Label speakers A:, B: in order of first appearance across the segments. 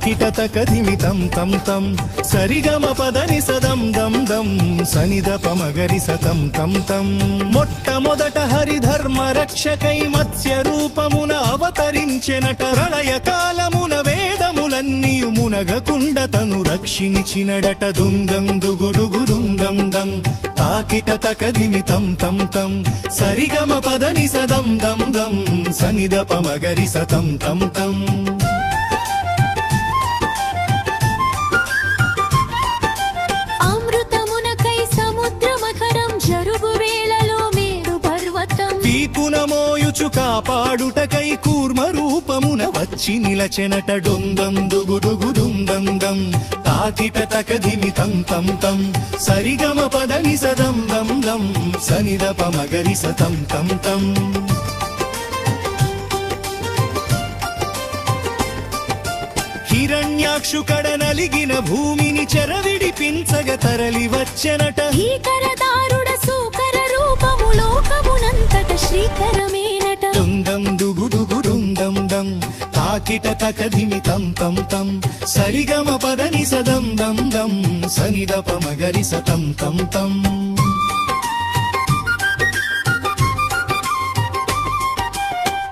A: తాకిట తకధిమి తం తం తం సరిగమ పదని సదం దం దం సనిదప మగరి సతం తం తం మొట్టమొదట హరిధర్మ రక్షకై మత్స్య రూపమున అవతరించెనట ప్రళయ కాలమున వేదములన్నీయు మునగకుండ తను రక్షించినడట దుందం దుగుడుగు దుందం దం తాకిట తకధిమి తం తం తం సరిగమ పదని సదం దం దం సనిదప మగరి సతం తం తం మోయుచు కాపాడుటకై కూర్మ రూపమున వచ్చి నిలచెనట డొందం దుగుడుగు దుందం దం తాకిట తకధిమి తం తం తం సరిగమ పదని సదం దం దం సనిదప మగరి సతం తం తం హిరణ్యాక్షు కడ నలిగిన భూమిని చెరవిడిపించగ తరలి వచ్చెనట
B: భీకరదారుడ సూకర రూపము లోకమునంతట శ్రీకరమేనట
A: దుందం దుగుడుగు దుందం దం తాకిట తకధిమి తం తం తం సరిగమ పదని సదం దం దం సనిదప మగరి సతం తం తం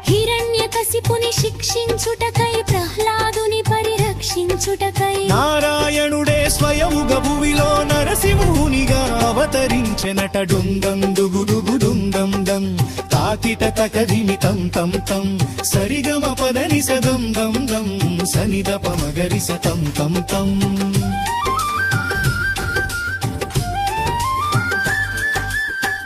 B: హిరణ్యకశిపుని శిక్షించుటకై ప్రహ్లాదుని పరిరక్షించుటకై
A: నారాయణుడే స్వయముగా భువిలో నరసింహునిగా అవతరించెనట డుందం దుగుడుగు దుందం దం తాకిట తకధిమి తం తం తం సరిగమ పదని సదం దం దం సనిదప మగరి సతం తం తం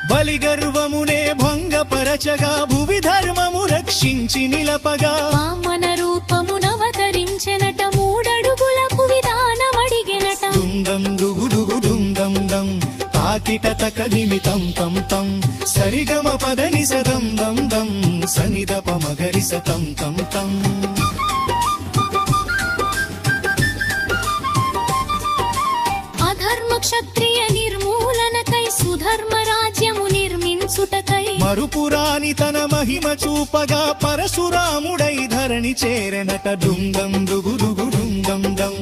A: బలిగర్వమునే భంగపరచగా భువి ధర్మము రక్షించి నిలపగా
B: వామన రూపమునవతరించెనట మూడడుగులకు విధానమడిగెనట
A: దుందం దుగుడుగు దుందం దం తాకిట తకధిమి తం తం తం సరిగమ పదని సదం దం దం సనిదప మగరి సతం తం తం
B: అధర్మ క్షత్రియ నిర్మూలనకై సుధర్మ రాజ్యము నిర్మించుటకై
A: మరుపురాని తన మహిమ చూపగా పరశురాముడై ధరణి చేరెనట దుందం దుగుడుగు దుందం దం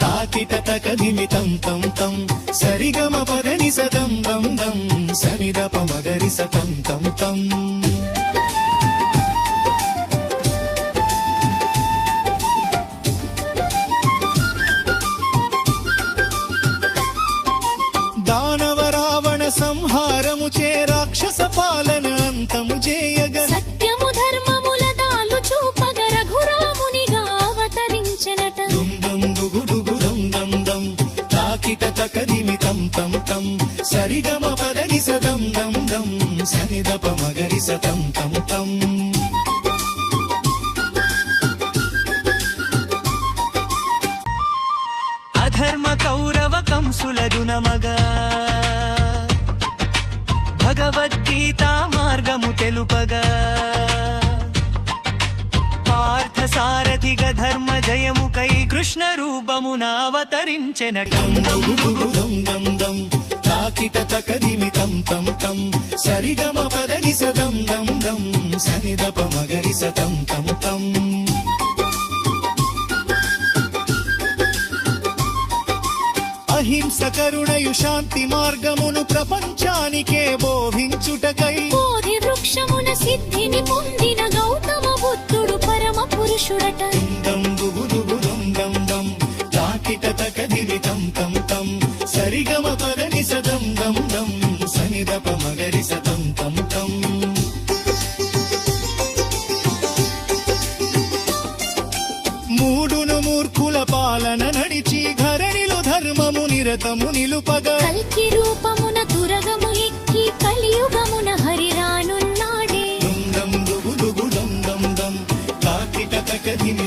A: తాకిట తకధిమి తం తం తం సరిగమ పదని సదం దం దం సనిదప మగరి సతం తం తం దానవ రావణ సంహారము చే రాక్షస పాలన అంతము చేయగ
B: సత్యము ధర్మముల దాలు చూపగ రఘురామునిగా అవతరించెనట
A: దుందం దుగుడుగు దుందం దం తాకిట తకధిమి తం తం తం సరిగమ పదని సదం దం దం సనిదప మగరి సతం తం తం అధర్మ కౌరవ కంసులదునమగా భగవద్గీత మార్గము తెలుపగా పార్థ సారథిగా ధర్మ జయముకై కృష్ణ రూపమున అవతరించెనటం తాకిట తకధిమి తం తం తం సరిగమ పదని సదం దం దం సనిదప మగరి సతం తం తం అహింస కరుణయు శాంతి మార్గమును ప్రపంచానికే బోధించుటకై
B: బోధి వృక్షమున సిద్ధిని పొందిన గౌతమ బుద్ధుడు పరమ పురుషుడట
A: దుందం దుగుడుగు దుందం దం తాకిట తకధిమి తం తం తం సరిగమ పదని సదం దం దం సనిదప మగరి సతం తం తం మూడును మూర్ఖుల పాలన నడిచి ధరణిలో ధర్మము నిరతము నిలుపగా
B: కల్కి రూపమున తురగము ఎక్కి కలియుగమున హరిరానున్నాడే
A: దుందం దుగుడుగు దుందం దం తాకిట తకధిమి